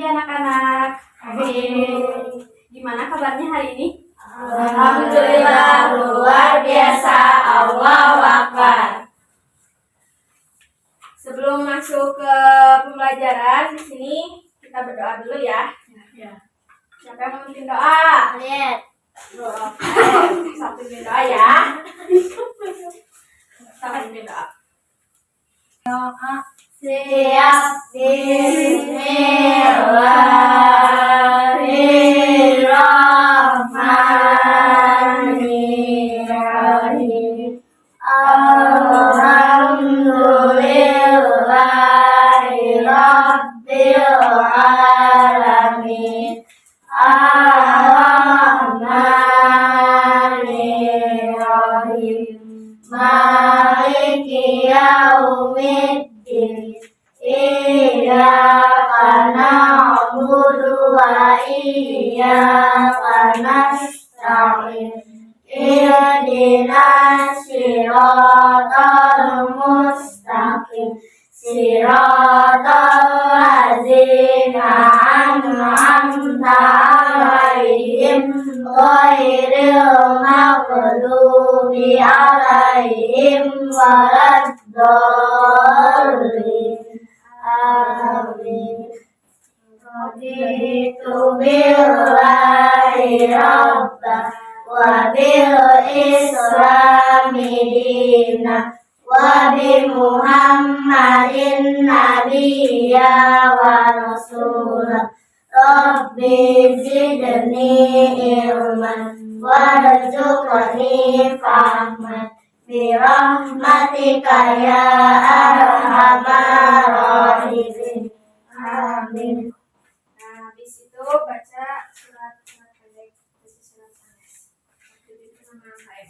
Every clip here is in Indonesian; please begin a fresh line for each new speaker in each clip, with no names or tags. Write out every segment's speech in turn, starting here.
pagi anak-anak.
Pagi.
Gimana kabarnya hari ini?
Alhamdulillah luar biasa. Allahu Akbar.
Sebelum masuk ke pembelajaran di sini kita berdoa dulu ya. Siapa yang mau bikin doa?
Lihat.
Satu bikin doa ya. Siapa yang bikin doa?
Siap. Bismillahirrahmanirrahim. Alhamdulillahi Rabbil Alamin. Ar-Rahmanirrahim. Maliki yaumiddin. Iyyaka na'budu wa iyyaka nasta'in. Ihdinas siratal mustaqim. Siratal ladzina an'amta 'alaihim ghairil maghdubi 'alaihim waladdallin. Amin. Raditu billahi rabbah wa bil islami dina wa bi Muhammadin nabiyya wa rasulah. Rabbi zidni ilman warzuqni fahman bi rahmatika ya arhamar rahimin. Amin.
Nah, habis itu baca surat pendek, surat Anas. Itu nama saya.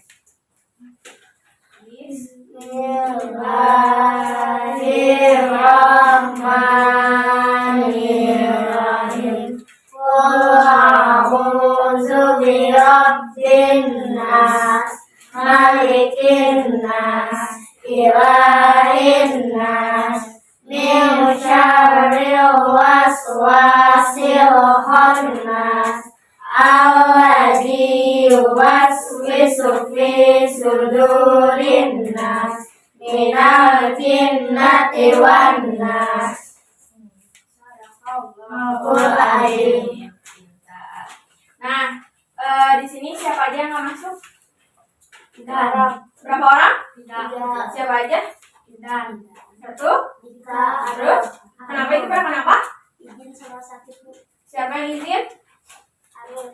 Bismillahirrahmanirrahim. Qul a'udzu birabbin nas, malikin nas, ilahin nas, min syarril waswasil khannas, alladzi yuwaswisu fi sudurin nas, minal jinnati wan nas.
Nah, di sini siapa aja yang nggak masuk?
Tidak.
Berapa orang?
Tidak.
Siapa aja?
Tidak.
Satu.
Tidak.
Terus? Kenapa itu Pak? Kenapa?
Izin sama sakit, Bu.
Siapa yang izin?
Arul.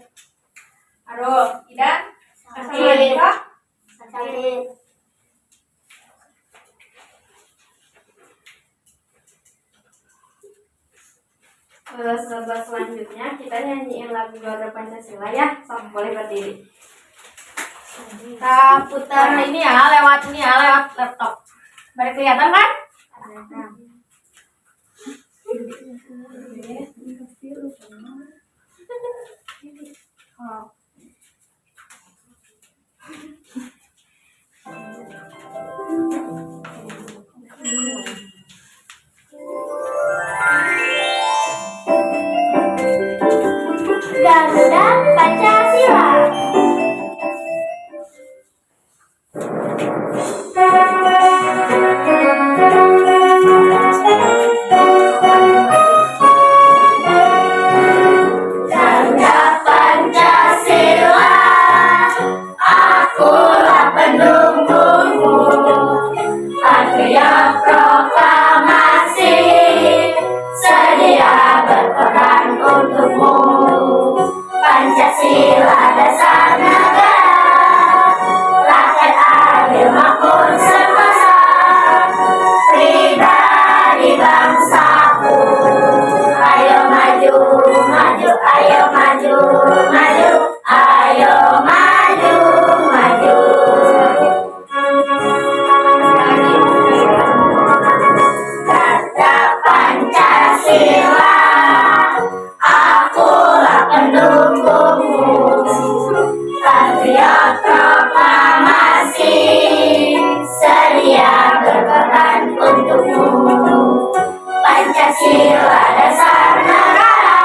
Arul. Idan?
Sakit.
Kak?
Sakit.
Selanjutnya kita nyanyiin lagu Garuda Pancasila ya. Sama boleh berdiri. Kita putar ini ya, lewat laptop. Baru kelihatan kan?
Garuda Pancasila. Garuda Pancasila, akulah pendukungmu. Patriot proklamasi, sedia berperan untukmu. Pancasila dasar negara, rakyat adil makmur semasa, pribadi bangsaku. Ayo maju, maju, ayo maju, maju, ayo maju, maju. Garuda Pancasila, akulah pendukungmu. Patriot proklamasi, sedia berperan untukmu. Pancasila dasar negara,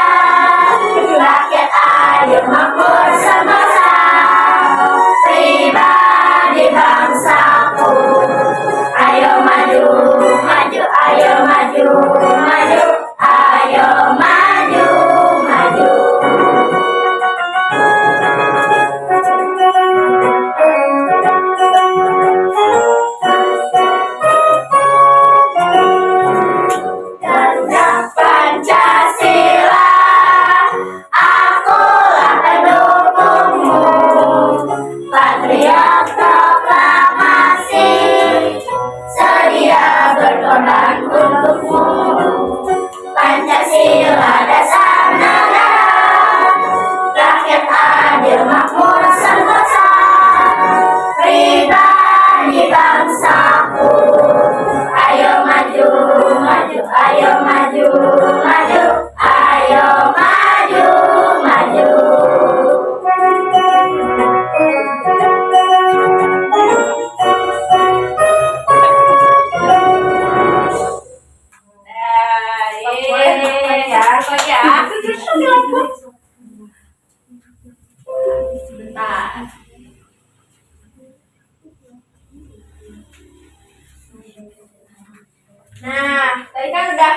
udah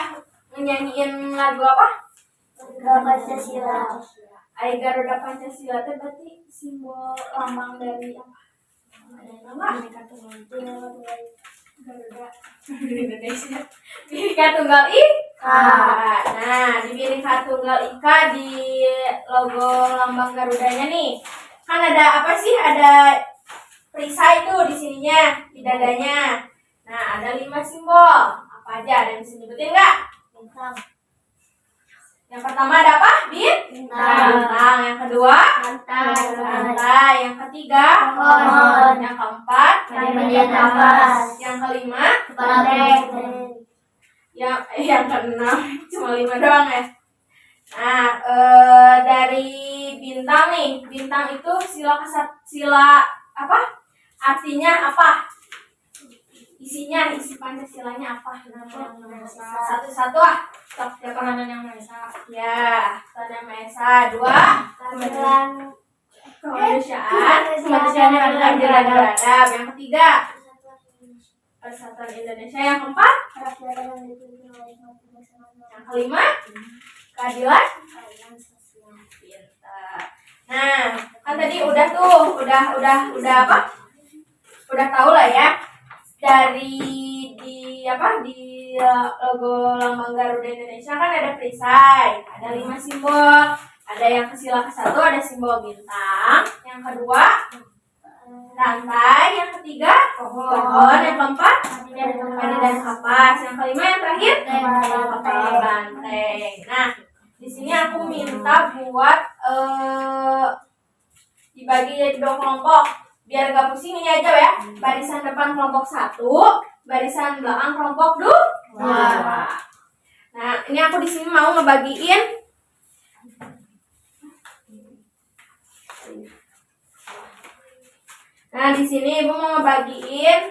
nyanyiin lagu apa?
Pancasila.
Ai Garuda Pancasila itu berarti simbol lambang dari apa? Garuda Indonesia. Bhinneka Tunggal Ika. Nah, di Bhinneka Tunggal Ika di logo lambang Garudanya nih. Kan ada apa sih? Ada perisai tuh di sininya, di dadanya. Nah, ada 5 simbol. Apa aja? Ada yang bisa nyebutin nggak?
Bintang.
Yang pertama ada apa? Bintang. Yang kedua? Lantai. Yang ketiga?
Pohon.
Yang keempat?
Media nafas.
Yang kelima?
Kepala benteng.
Yang keenam cuma 5 doang ya. Nah, dari bintang nih. Bintang itu sila apa? Artinya apa? Isi Pancasilanya apa? Satu-satu ah. Siapa Tuhan Yang Maha Esa? Ya, Tuhan Yang Maha Esa. 2, kemanusiaan yang adil dan beradab. Yang ketiga, persatuan Indonesia. Yang keempat, yang kelima, keadilan. Pintar. Nah, kan tadi udah tuh, udah apa? Udah tahu lah ya. Dari di logo lambang Garuda Indonesia kan ada perisai, ada 5 simbol, ada yang sila ke-1 ada simbol bintang, yang kedua rantai, yang ketiga pohon, yang keempat padi dan kapas, yang kelima yang terakhir kepala banteng. Nah, di sini aku minta buat dibagi jadi 2 kelompok. Biar gak pusing ini aja ya. Barisan depan kelompok 1, barisan belakang kelompok 2. Nah, ini aku di sini mau ngebagiin Nah, di sini Ibu mau ngebagiin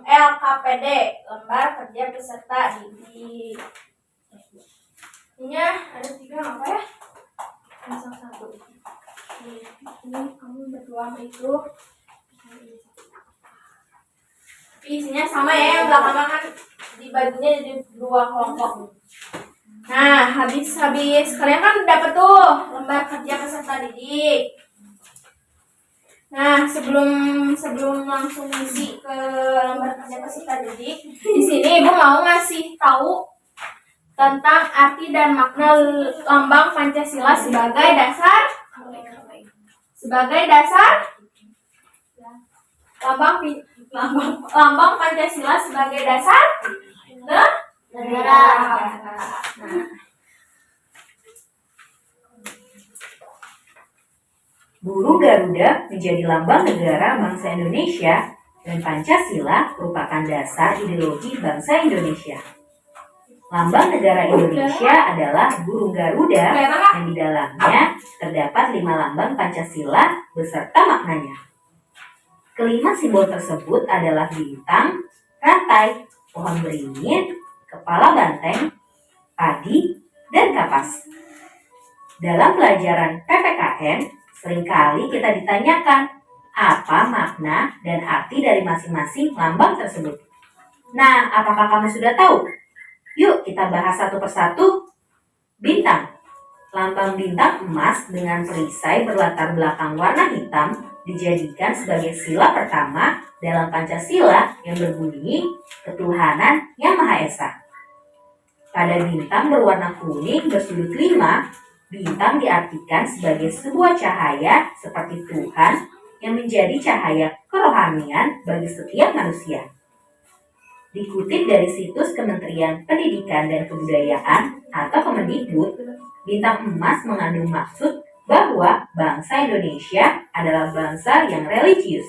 LKPD, lembar kerja peserta didik. Ini ada 3 apa ya? Ini 1. Ini kamu berdua sama itu. Isinya sama ya, yang belakang kan dibaginya jadi 2 kelompok. Nah, habis kalian kan dapat tuh lembar kerja peserta didik. Nah, sebelum langsung isi ke lembar kerja peserta didik, di sini Ibu mau ngasih tahu tentang arti dan makna lambang Pancasila sebagai dasar lambang Pancasila sebagai dasar
Negara.
Burung Garuda menjadi lambang negara bangsa Indonesia dan Pancasila merupakan dasar ideologi bangsa Indonesia. Lambang negara Indonesia adalah burung Garuda yang di dalamnya terdapat 5 lambang Pancasila beserta maknanya. Kelima simbol tersebut adalah bintang, rantai, pohon beringin, kepala banteng, padi, dan kapas. Dalam pelajaran PPKN, seringkali kita ditanyakan apa makna dan arti dari masing-masing lambang tersebut. Nah, apakah kamu sudah tahu? Yuk kita bahas satu persatu. Bintang. Lambang bintang emas dengan perisai berlatar belakang warna hitam dijadikan sebagai sila pertama dalam Pancasila yang berbunyi ketuhanan Yang Maha Esa. Pada bintang berwarna kuning bersudut 5, bintang diartikan sebagai sebuah cahaya seperti Tuhan yang menjadi cahaya kerohanian bagi setiap manusia. Dikutip dari situs Kementerian Pendidikan dan Kebudayaan atau Kemendikbud, bintang emas mengandung maksud bahwa bangsa Indonesia adalah bangsa yang religius,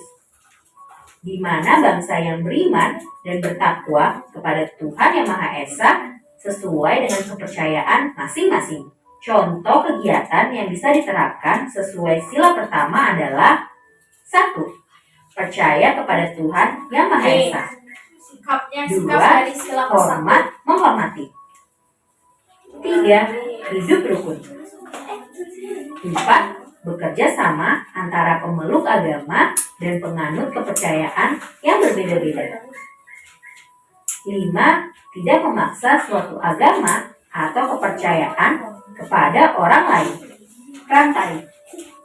di mana bangsa yang beriman dan bertakwa kepada Tuhan Yang Maha Esa sesuai dengan kepercayaan masing-masing. Contoh kegiatan yang bisa diterapkan sesuai sila pertama adalah 1. Percaya kepada Tuhan Yang Maha Esa. 2. Hormat menghormati. 3. Hidup rukun. 4. Bekerja sama antara pemeluk agama dan penganut kepercayaan yang berbeda-beda. 5. Tidak memaksa suatu agama atau kepercayaan kepada orang lain. Rantai.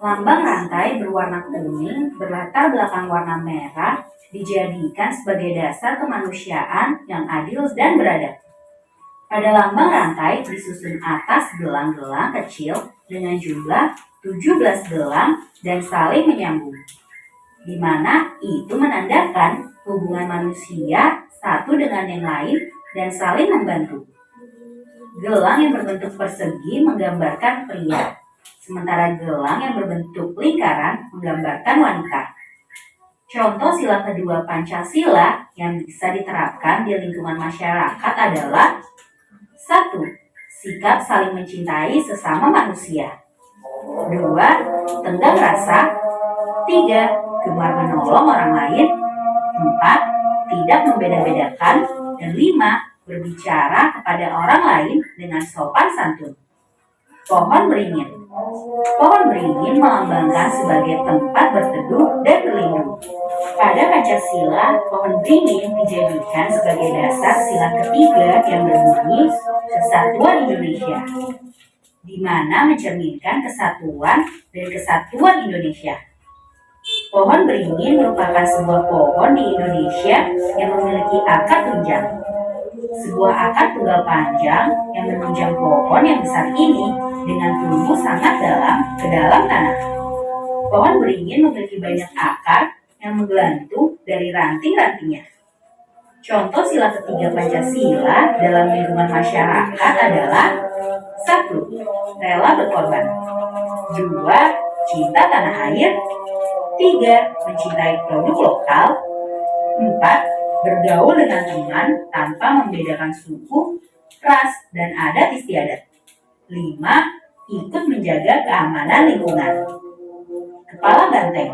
Lambang rantai berwarna kuning berlatar belakang warna merah dijadikan sebagai dasar kemanusiaan yang adil dan beradab. Pada lambang rantai disusun atas gelang-gelang kecil dengan jumlah 17 gelang dan saling menyambung, di mana itu menandakan hubungan manusia satu dengan yang lain dan saling membantu. Gelang yang berbentuk persegi menggambarkan pria, sementara gelang yang berbentuk lingkaran menggambarkan wanita. Contoh sila kedua Pancasila yang bisa diterapkan di lingkungan masyarakat adalah 1. Sikap saling mencintai sesama manusia. 2. Tenggang rasa. 3. Gemar menolong orang lain. 4. Tidak membeda-bedakan. Dan 5. Berbicara kepada orang lain dengan sopan santun. Pohon beringin. Pohon beringin melambangkan sebagai tempat berteduh dan berlindung. Pada Pancasila, pohon beringin dijadikan sebagai dasar sila ketiga yang berbunyi Kesatuan Indonesia, di mana mencerminkan kesatuan dan kesatuan Indonesia. Pohon beringin merupakan sebuah pohon di Indonesia yang memiliki akar tunjang. Sebuah akar tunggal panjang yang menunjang pohon yang besar ini dengan tumbuh sangat dalam ke dalam tanah. Pohon beringin memiliki banyak akar yang menggelantung dari ranting-rantingnya. Contoh sila ketiga Pancasila dalam lingkungan masyarakat adalah 1. Rela berkorban. 2. Cinta tanah air. 3. Mencintai produk lokal. 4. Bergaul dengan teman tanpa membedakan suku, ras, dan adat istiadat. 5. Ikut menjaga keamanan lingkungan. Kepala banteng.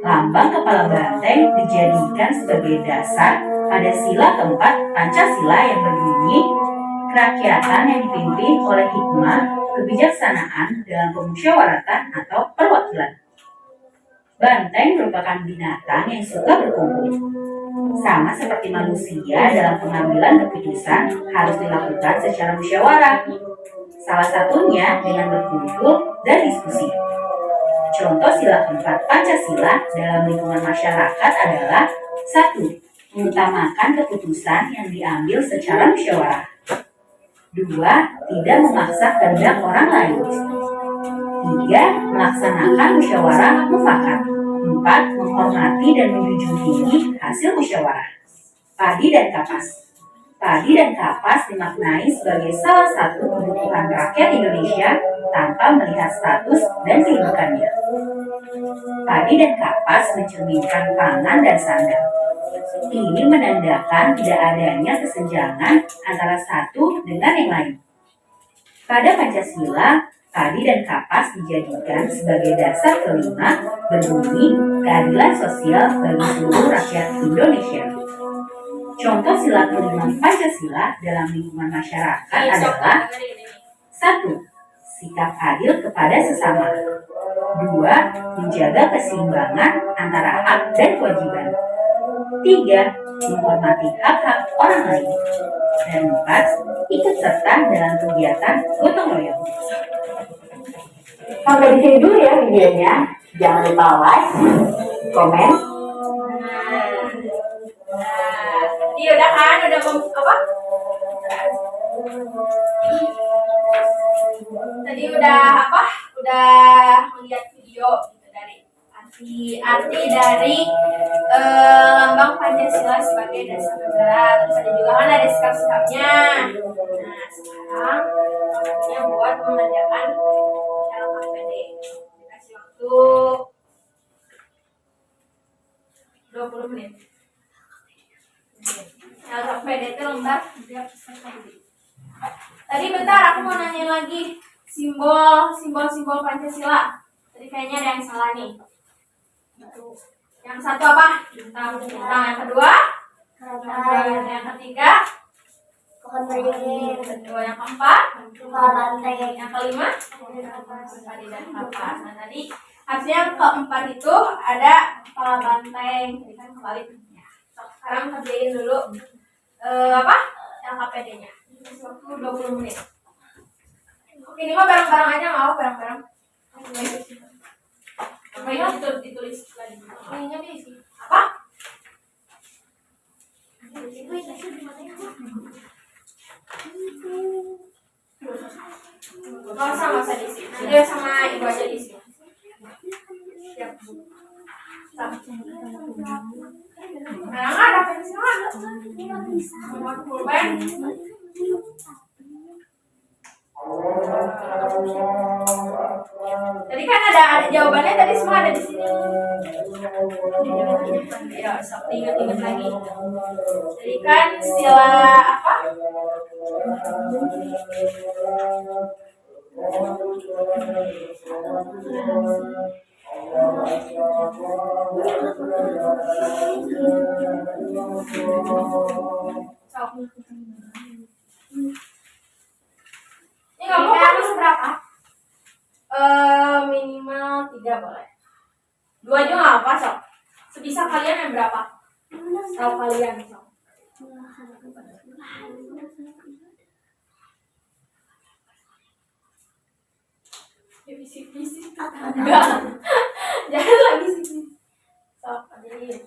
Lambang kepala banteng dijadikan sebagai dasar pada sila keempat Pancasila yang berbunyi kerakyatan yang dipimpin oleh hikmah, kebijaksanaan dalam pemusyawaratan atau perwakilan. Banteng merupakan binatang yang suka berkumpul. Sama seperti manusia, dalam pengambilan keputusan harus dilakukan secara musyawarah. Salah satunya dengan berkumpul dan diskusi. Contoh sila keempat Pancasila dalam lingkungan masyarakat adalah 1. Mengutamakan keputusan yang diambil secara musyawarah. 2. Tidak memaksa kehendak orang lain. 3. Melaksanakan musyawarah mufakat. 4. Menghormati dan menjunjung tinggi hasil musyawarah. Padi dan kapas. Padi dan kapas dimaknai sebagai salah satu kebutuhan rakyat Indonesia tanpa melihat status dan kedudukannya. Padi dan kapas mencerminkan pangan dan sandang. Ini menandakan tidak adanya kesenjangan antara satu dengan yang lain. Pada Pancasila, padi dan kapas dijadikan sebagai dasar kelima berbunyi keadilan sosial bagi seluruh rakyat Indonesia. Contoh sila kelima Pancasila dalam lingkungan masyarakat adalah 1. Sikap adil kepada sesama. 2. Menjaga keseimbangan antara hak dan kewajiban. 3. Menghormati hak-hak orang lain. Dan 4. Ikut serta dalam kegiatan gotong royong.
Sampai di sini dulu ya videonya. Jangan lupa like, komen.
Iya udah kan, udah apa? Tadi udah apa? Udah melihat video gitu dari arti dari lambang Pancasila sebagai dasar negara. Terus ada juga kan ada sikap-sikapnya. Nah sekarang waktunya buat mengerjakan LKPD. Dikasih waktu 20 menit. LKPD itu lembar tadi bentar aku mau nanya lagi simbol Pancasila. Tadi kayaknya ada yang salah nih. Yang satu apa? Bintang. Yang kedua? Yang ketiga?
Pohon beringin.
Kedua yang keempat?
Kepala banteng.
Yang kelima? Padi dan kapas. Nah tadi harusnya yang keempat itu ada kepala banteng. Jadi kan kembali. Sekarang kerjain dulu apa LKPD-nya. Waktu 20 menit. Oke, ini mah bareng-bareng aja, mau bareng-bareng. Apa ini ditulis lagi? Ininya diisi. Apa? Oh, sama diisi. Nanti sama ibu aja diisi. Siap. Sekarang ada pensil ada. Mau pulpen. Tadi kan ada jawabannya tadi semua ada di sini. Ya, sok ingat-ingat lagi. Jadi kan sila apa? Sok. Ini kamu harus berapa? Minimal 3 boleh. 2 aja nggak apa, sok. Sebisa kalian yang berapa? Tahu kalian, sok. Ya bisik-bisik. Enggak. Jangan lagi sih. Sok, ajarin.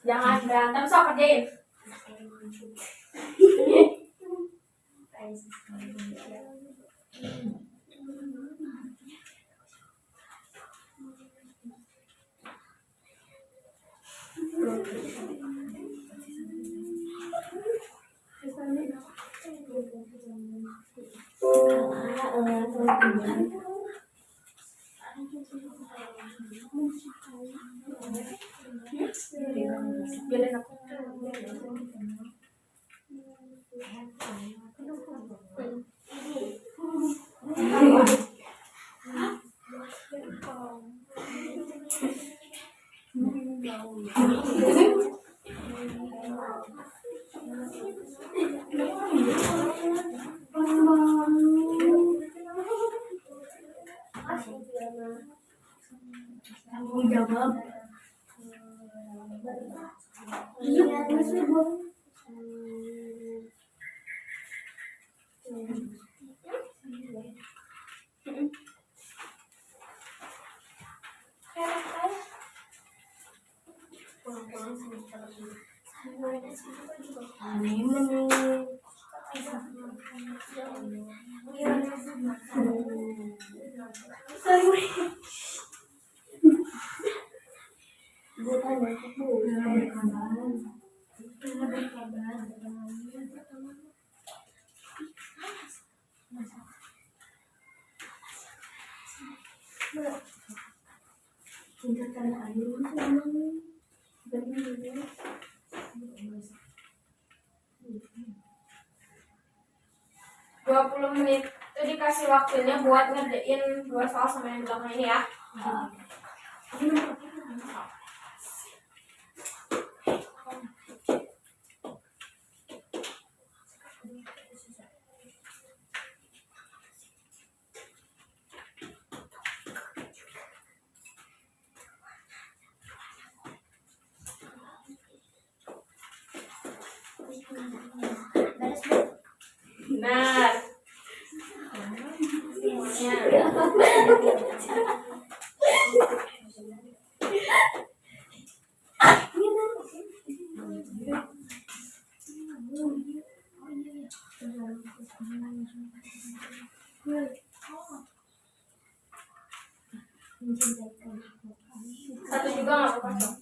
Jangan berantem, sok kerjain. Biarin aku. Tanggung jawab. menit itu dikasih waktunya buat ngerjain 2 soal sama yang belakang ini ya. Benar. Satu juga nggak apa-apa.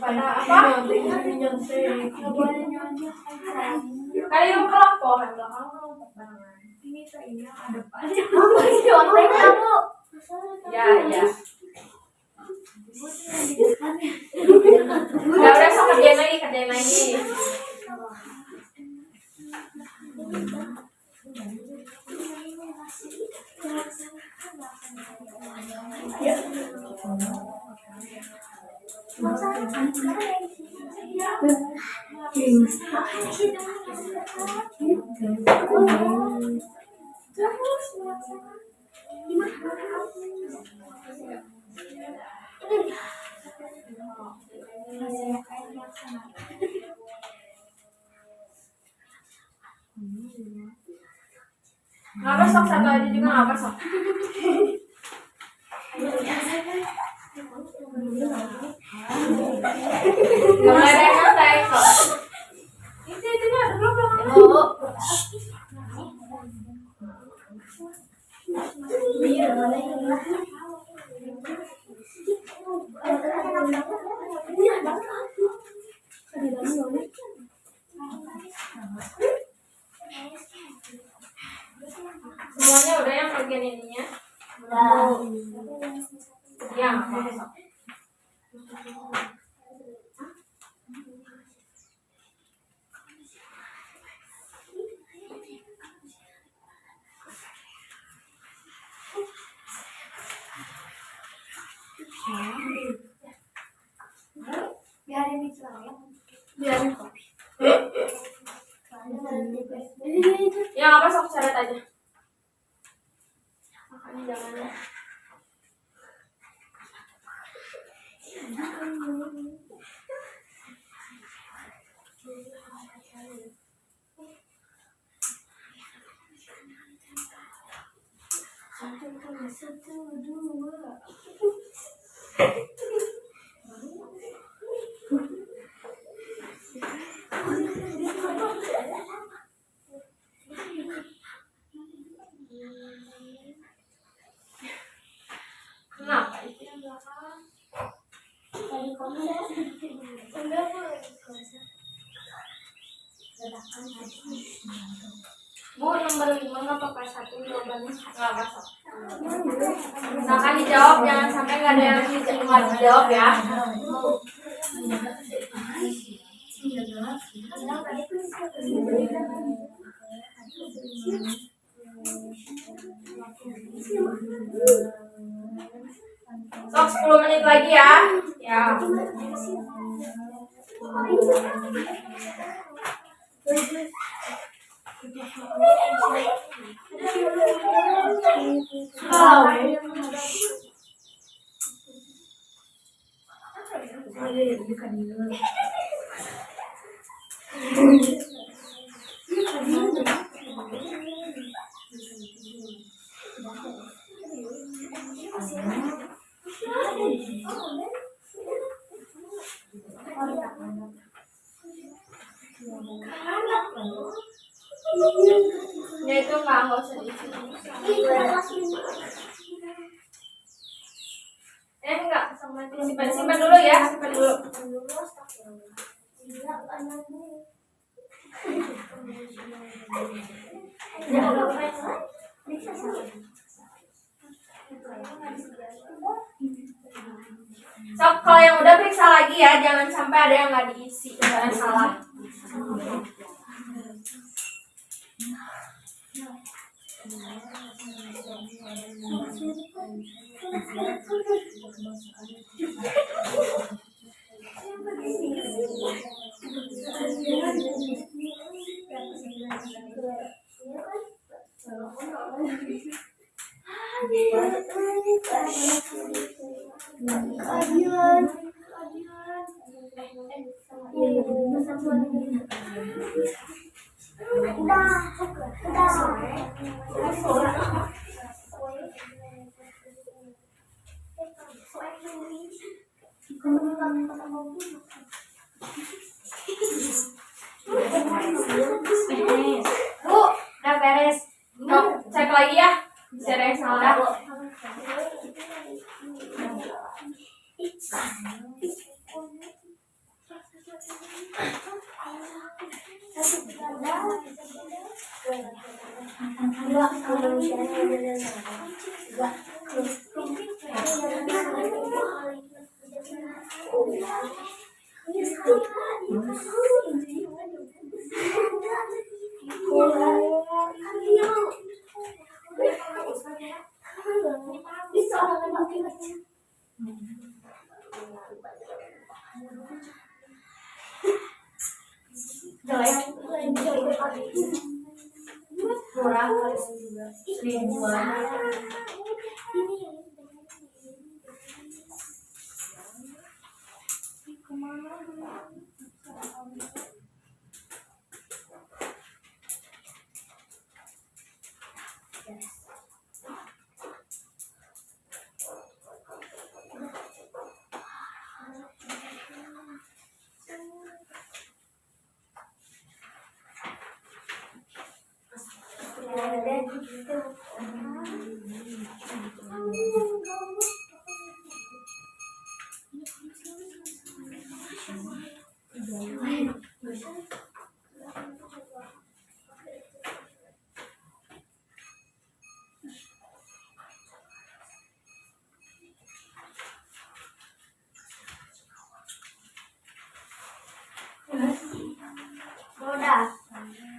pada apa? Kali itu kelompok kan belakang kelompok banget. Ini yang ada depan. Ya, ya. Udah sok kerjain lagi. Ngapa sok satu aja juga ngapa sok? Gak boleh ada yang santai sok. Itu ada belum. Semuanya udah yang bagian ininya. Ya, masuk. Biarin kopi. Yang apa sok coret aja. Makanya jangan. Kenapa itu yang belakang? Bu, nomor 5 nggak pakai 1 jawabannya nggak masuk. Misalkan dijawab, jangan sampai nggak ada yang dijawab ya. Sok 10 menit lagi ya. Ya. Ya itu nggak usah diisi. Enggak, simpan dulu ya, simpan dulu. So, kalau yang udah periksa lagi ya, jangan sampai ada yang nggak diisi, jangan salah. Bu, udah beres. Yuk, cek lagi ya. Bisa ada yang salah. Murah kali ribuan.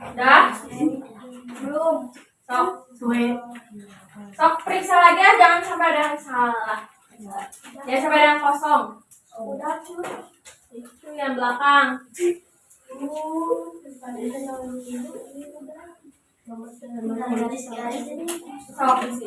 Udah? Belum. Sok periksa lagi ya, jangan sampai ada yang salah. Jangan sampai ada yang kosong. Itu yang belakang. Sok isi.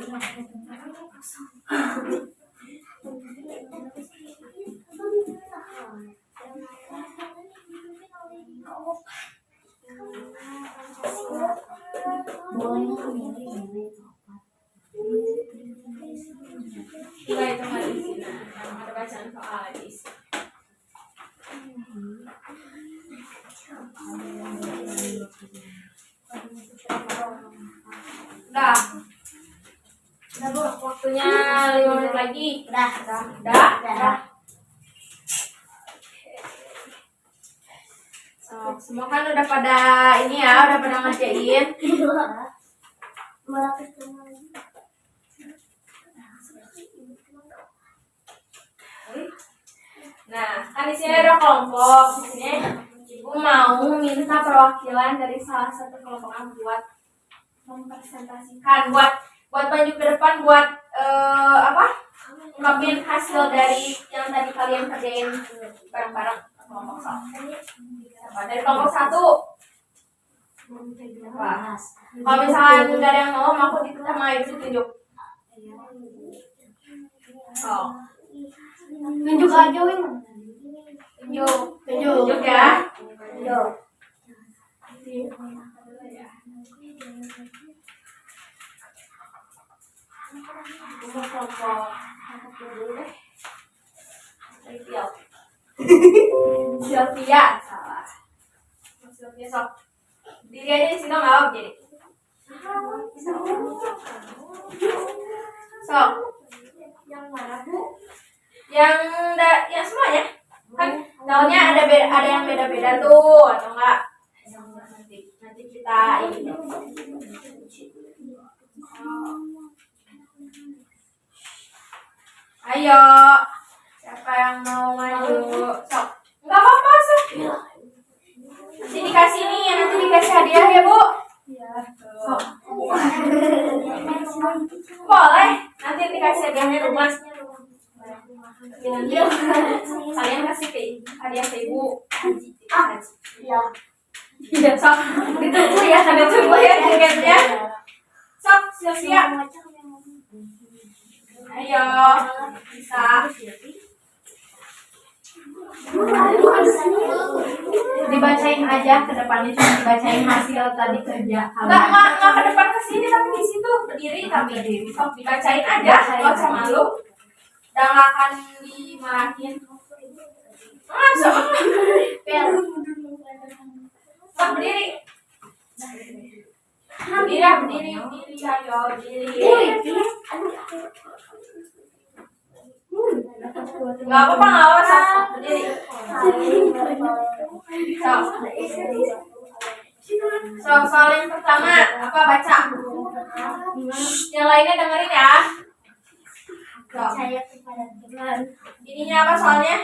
Enggak, itu nggak diisi. Yang ada bacaan soal diisi. Udah. Udah Bu, waktunya 5 menit lagi. Udah. So, semua kan udah pada ini ya, udah pada ngerjain. Nah, kan di sini ada kelompok. Di sini Ibu mau minta perwakilan dari salah satu kelompok buat mempresentasikan, buat maju ke depan, buat ungkapin hasil dari yang tadi kalian kerjain bareng-bareng kelompok satu. Dari kelompok satu. Kalau misalnya nggak ada yang mau, aku sama Ibu ditunjuk. Oh.
Tunjuk aja, Win.
Tunjuk ya. Sylvia, salah. Sylvia sok. Diri aja di sini nggak apa jadi. Sok. Yang mana Bu? Yang semuanya. Kan tahunnya ada yang beda-beda tuh atau enggak? Nanti kita ini. Ayo, siapa yang mau maju? Sok, nggak apa-apa sok. Nanti dikasih nih, nanti dikasih hadiah ya Bu. Sok. Boleh, nanti dikasih hadiahnya rumah. Kalian kasih ke hadiah ke Ibu. Iya, sok. Ditunggu ya, tiketnya. Sok, siap-siap. Ayo, bisa. Dibacain aja ke depannya, cuma dibacain hasil tadi kerja. Nggak ke depan ke sini, tapi di situ berdiri tapi sok dibacain aja, nggak usah malu. Dan nggak akan dimarahin. Masuk. Sok berdiri. Berdiri, ayo berdiri. Nggak apa-apa, sok berdiri. Sok. Soal yang pertama apa baca? Yang lainnya dengerin ya.
Percaya kepada Tuhan,
Ininya apa soalnya?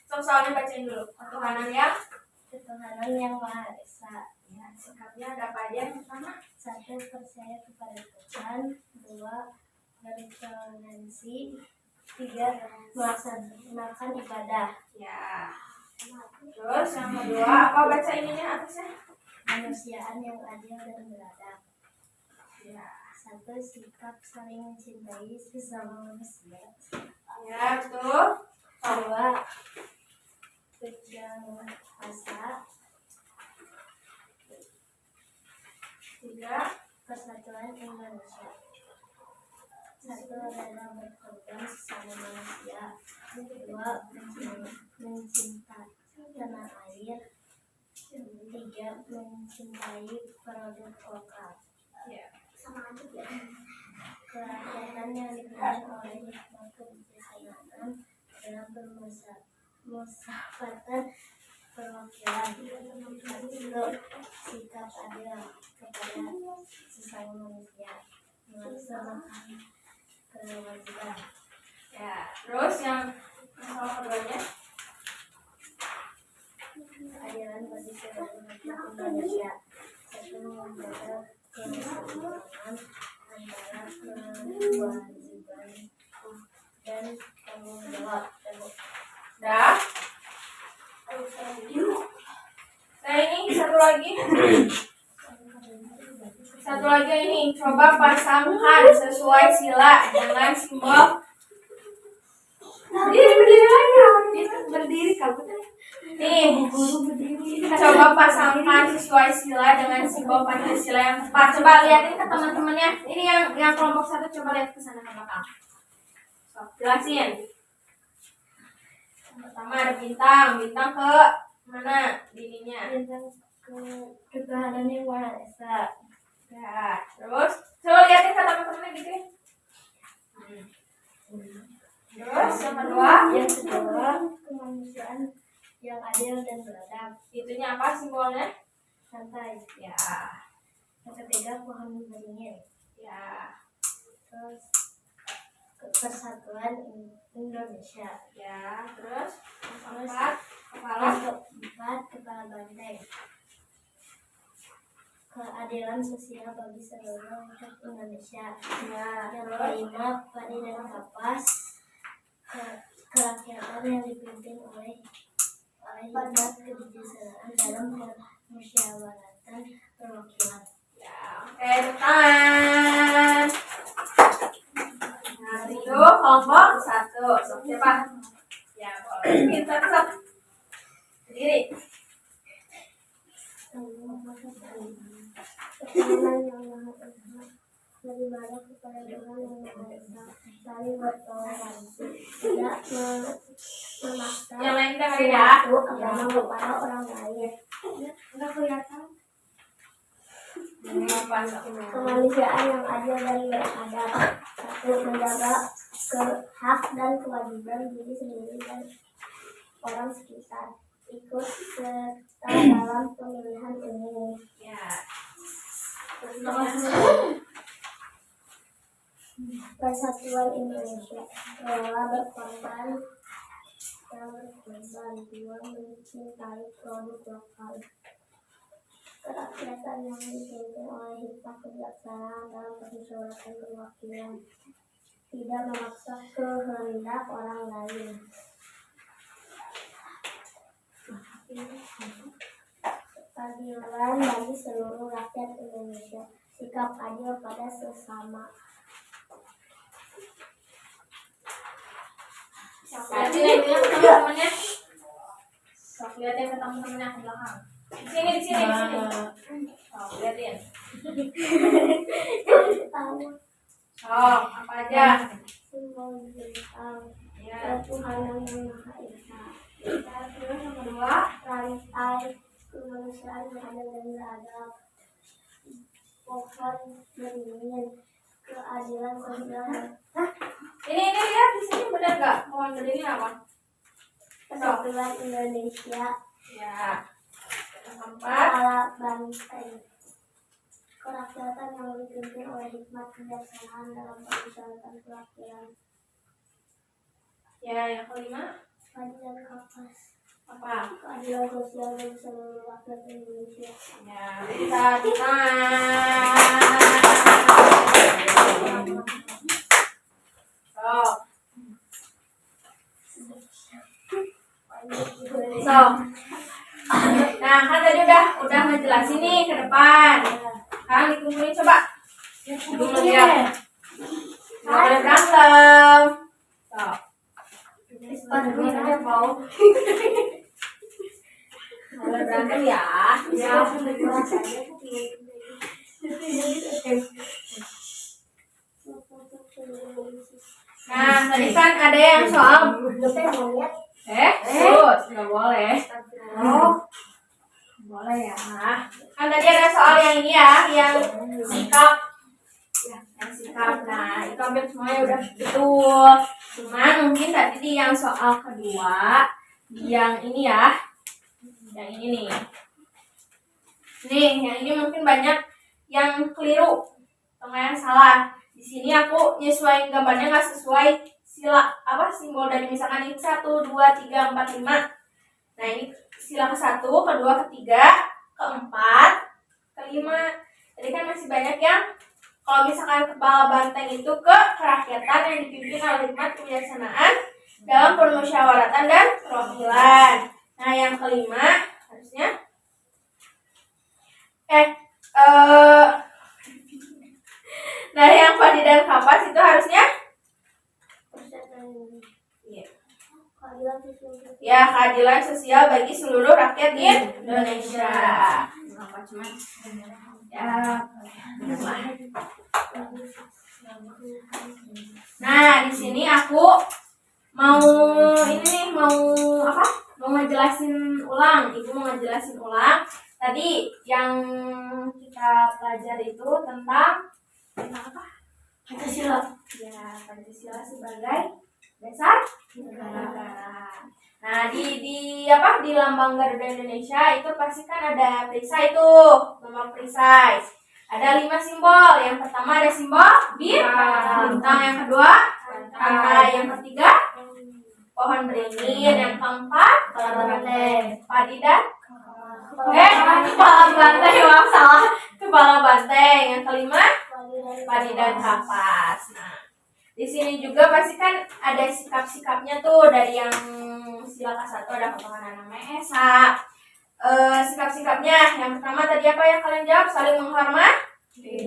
Soalnya bacain dulu. Ketuhanan yang
ketuhanan yang Maha Esa.
ya, sikapnya ada apa aja yang pertama?
1. Percaya kepada Tuhan. 2. Bertoleransi. 3. Melaksanakan ibadah.
Ya. Terus yang kedua apa baca ininya atasnya?
Kemanusiaan yang adil dan beradab.
Ya.
1. Sikap saling mencintai sesama manusia.
Ya, betul.
2. Pegang asa.
3.
Persatuan Indonesia. 1. Rela berkorban sesama manusia. 2. Mencintai tanah air. 3. Mencintai produk lokal.
Ya.
Kerakyatan yang dipimpin oleh hikmah kebijaksanaan dalam bermusyawarah perwakilan. 1. Sikap adil kepada sesama manusia, melaksanakan kewajiban.
Ya. Terus yang soal keduanya?
Keadilan bagi seluruh rakyat Indonesia. 1. Menjaga keseimbangan antara kewajiban dan tanggung jawab.
Dah. Nah ini satu lagi. Satu lagi ini, coba pasangkan sesuai sila dengan simbol. Berdiri lagi. Berdiri kamu tuh. Nih, coba pasangkan sesuai sila dengan simbol Pancasila yang tepat. Coba lihatin ke teman-temannya. Ini yang kelompok 1 coba lihat ke sana ke belakang. So, jelasin. Yang pertama ada bintang. Bintang ke mana ininya?
Tentang ketuhanan yang Maha Esa.
Ya, terus coba lihatin ke teman-temannya gitu ya. Terus yang kedua,
Yang kedua, kemanusiaan yang adil dan beradab.
itunya apa simbolnya?
Santai.
Ya,
Yang ketiga, pohon beringin.
ya,
Terus persatuan Indonesia.
ya. Terus yang
Terus
keempat, kepala.
yang keempat, kepala banteng. Keadilan sosial bagi seluruh rakyat Indonesia.
Ya,
Yang
terus
kelima, padi dan kapas. Kerakyatan yang dipimpin oleh hikmat kebijaksanaan dalam permusyawaratan perwakilan.
ya, oke, tangan. Nah, itu kelompok 1. So, siapa? Ya, boleh. Pintar, sok. Berdiri.
Ketuhanan yang Maha Esa, beribadah kepada Tuhan yang Maha Esa, saling bertoleransi, tidak memaksa
Yang lain dengerin ya.
suatu agama kepada orang lain. Enggak kelihatan. Kemanusiaan yang adil dan beradab. 1. Menjaga hak dan kewajiban diri sendiri dan orang sekitar. Ikut serta dalam pemilihan umum.
Ya.
Persatuan Indonesia. Rela berkorban. 2. Mencintai produk lokal. Kerakyatan yang dipimpin oleh hikmat kebijaksanaan dalam permusyawaratan perwakilan. Tidak memaksa kehendak orang lain. Keadilan bagi seluruh rakyat Indonesia. Sikap adil pada sesama.
Lihatin ke teman-temannya. Sok lihatin ke teman-temannya ke belakang. Di sini, di sini, di sini. Sok lihatin. Sok, apa aja?
Simbol bintang.
Ya.
Ketuhanan yang Maha Esa.
Terus yang kedua,
Rantai kemanusiaan yang adil dan beradab. Pohon beringin. Keadilan sosial.
ini lihat di sini benar nggak? Pohon beringin apa?
Persatuan Indonesia.
Ya. keempat,
kepala banteng. Kerakyatan yang dipimpin oleh hikmat kebijaksanaan dalam permusyawaratan perwakilan.
ya yang kelima
Keadilan kapas.
apa?
Keadilan sosial bagi seluruh rakyat Indonesia.
Ya, bisa tangan. So, nah kan tadi udah ngejelasin nih ke depan. Sekarang dikumpulin coba. Dulu lihat. Nggak boleh berantem. So, sepatunya mau. Nggak boleh berantem ya. Ya. Nah, tadi kan ada yang soal nggak boleh. Oh, boleh ya. Nah, kan tadi ada soal yang ini ya, yang sikap. Ya, yang sikap. Nah, itu hampir semuanya udah betul. Cuman mungkin tadi di yang soal kedua, yang ini ya, yang ini nih. Nih, yang ini mungkin banyak yang keliru atau yang salah. Di sini aku nyesuaiin gambarnya nggak sesuai sila simbol dari misalkan ini 1, 2, 3, 4, 5. Nah ini sila ke-1, kedua, ketiga, keempat, kelima. Jadi kan masih banyak yang kalau misalkan kepala banteng itu ke kerakyatan yang dipimpin oleh hikmat kebijaksanaan dalam permusyawaratan dan perwakilan. Nah yang kelima harusnya nah yang padi dan kapas itu harusnya ya keadilan sosial bagi seluruh rakyat Indonesia. Apa cuman ya. Nah di sini aku mau ngejelasin ulang. Ibu mau ngejelasin ulang. Tadi yang kita pelajari itu tentang apa? Pancasila. Ya, Pancasila sebagai dasar negara. Nah, di lambang Garuda Indonesia itu pasti kan ada perisai itu, nomor perisai. Ada 5 simbol. Yang pertama ada simbol bintang, yang kedua rantai, yang ketiga pohon beringin, yang keempat padi dan kepala banteng, salah. Kepala banteng, yang kelima padi dan kapas. Nah, di sini juga pasti kan ada sikap-sikapnya tuh dari yang sila ke-1 ada ketuhanan Yang Maha Esa. Sikap-sikapnya yang pertama tadi apa yang kalian jawab? Saling menghormati,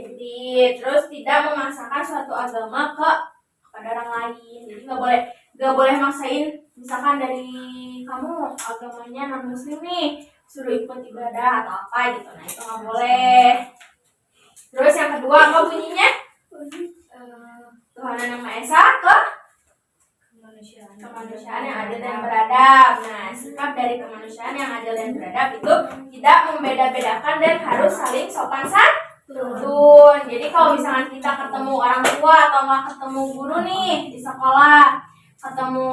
terus tidak memaksakan suatu agama kepada orang lain. Jadi nggak boleh maksain, misalkan dari kamu agamanya non muslim nih suruh ikut ibadah atau apa gitu. Nah itu nggak boleh. Terus yang kedua apa bunyinya? Tuhan Yang Maha Esa kemanusiaan yang adil dan beradab. Nah, sikap dari kemanusiaan yang adil dan beradab itu tidak membeda-bedakan dan harus saling sopan santun. Jadi kalau misalkan kita ketemu orang tua atau nggak ketemu guru nih di sekolah, ketemu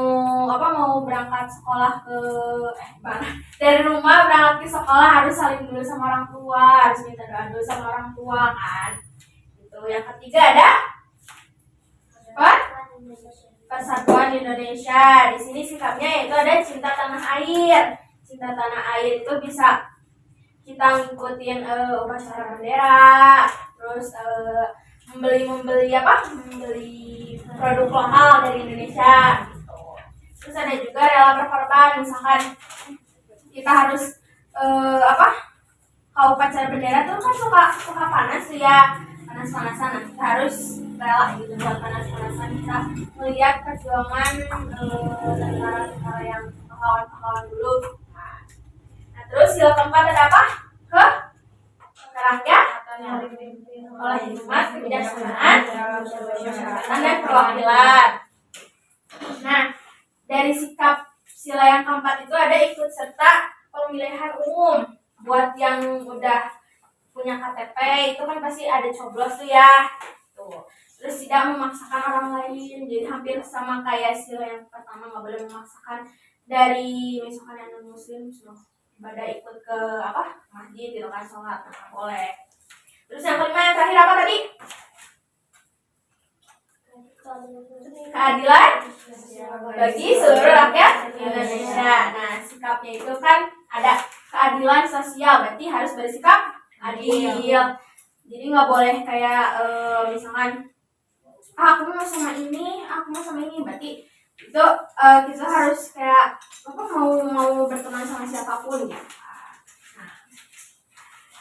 mau berangkat sekolah dari rumah berangkat ke sekolah harus saling dulu sama orang tua, harus minta doa dulu sama orang tua kan. Itu. Yang ketiga ada Persatuan Indonesia. Di sini sikapnya yaitu ada cinta tanah air. Cinta tanah air itu bisa kita ngikutin upacara bendera, terus membeli produk lokal dari Indonesia. Terus ada juga rela berkorban, misalkan kita harus kalau upacara bendera tuh kan suka panas tuh ya, panas-panasan. Nah, kita harus rela gitu buat panas-panasan, kita melihat perjuangan tentara yang pahlawan dulu. Nah, terus sila keempat ada apa? Rakyat oleh hikmat kebijaksanaan dan perwakilan. Nah, dari sikap sila yang keempat itu ada ikut serta pemilihan umum. Buat yang udah punya KTP itu kan pasti ada coblos tuh ya. Tuh. Terus tidak memaksakan orang lain. Jadi hampir sama kayak sila yang pertama, nggak boleh memaksakan dari misalkan yang non muslim ibadah ikut ke masjid gitu kan, sholat, nah, boleh. Terus yang kelima, yang terakhir apa tadi? Keadilan bagi seluruh rakyat Indonesia. Nah, sikapnya itu kan ada keadilan sosial, berarti harus bersikap adil. Jadi nggak boleh kayak misalkan aku mau sama ini, berarti itu kita harus kayak mau berteman sama siapapun gitu. Nah,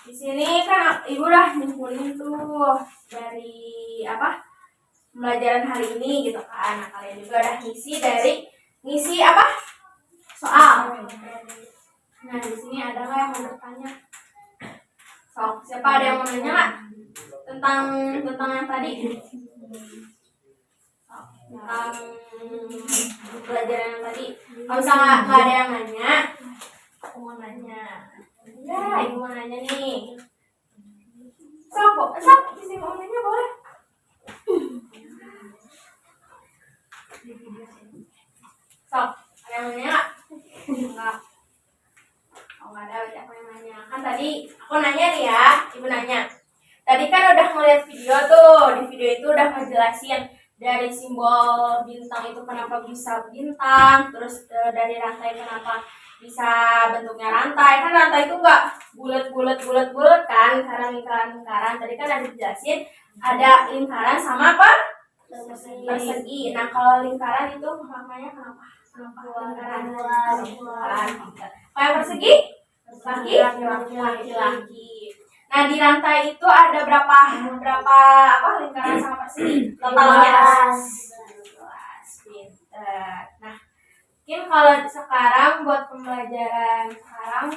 di sini kan ibu udah nyimpulin tuh dari pembelajaran hari ini gitu kan. Nah, kalian juga udah ngisi soal. Nah, di sini ada nggak yang mau bertanya? Siapa ada yang mau nanya nggak tentang yang tadi? Tentang pelajaran yang tadi. Kalau misalnya nggak ada yang nanya, aku mau nanya. Ya, ibu mau nanya nih. Sok, di sini mau nanya boleh. Sok, ada yang mau nanya nggak? Enggak. Oh, nggak ada, berarti aku yang nanya. Kan tadi aku nanya nih ya, ibu nanya. Tadi kan udah ngeliat video tuh, di video itu udah ngejelasin dari simbol bintang itu kenapa bisa bintang, terus dari rantai kenapa bisa bentuknya rantai. Kan rantai itu nggak bulat kan, karena lingkaran. Tadi kan ada dijelasin ada lingkaran sama apa? Persegi. Nah, kalau lingkaran itu maknanya kenapa lingkaran? Kalau persegi laki-laki. Nah, di rantai itu ada berapa lingkaran sama persegi? Totalnya 12. Pinter. Nah, mungkin kalau sekarang buat pembelajaran sekarang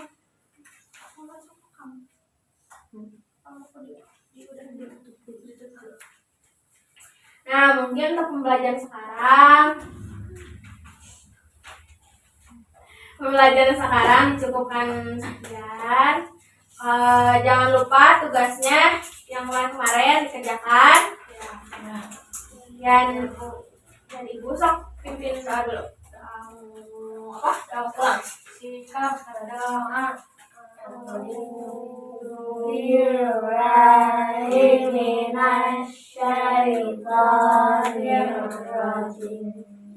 Nah, mungkin untuk pembelajaran sekarang dicukupkan sekian. Jangan lupa tugasnya yang kemarin dikerjakan. Dan ibu sok pimpin doa dulu. Doa pulang. Sikap doa.
Bismillahirrahmanirrahim.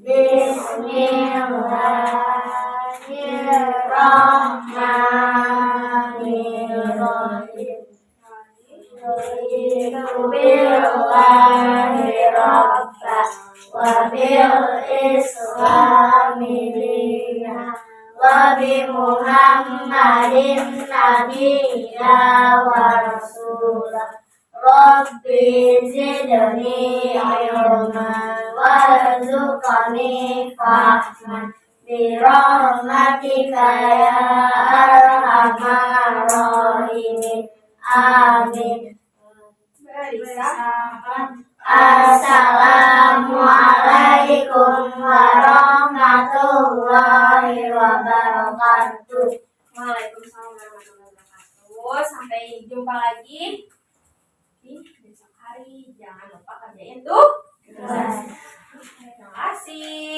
Billahi rabba wa bil islami dina wa bi Muhammadin nabiyya wa rasulah. Rabbi zidni ilman warzuqni fahman bi rahmatika ya arhamar rahimin. Amin. Assalamualaikum warahmatullahi wabarakatuh.
Waalaikumsalam warahmatullahi wabarakatuh. Sampai jumpa lagi di besok hari. Jangan lupa kerjain tuh. Terima kasih.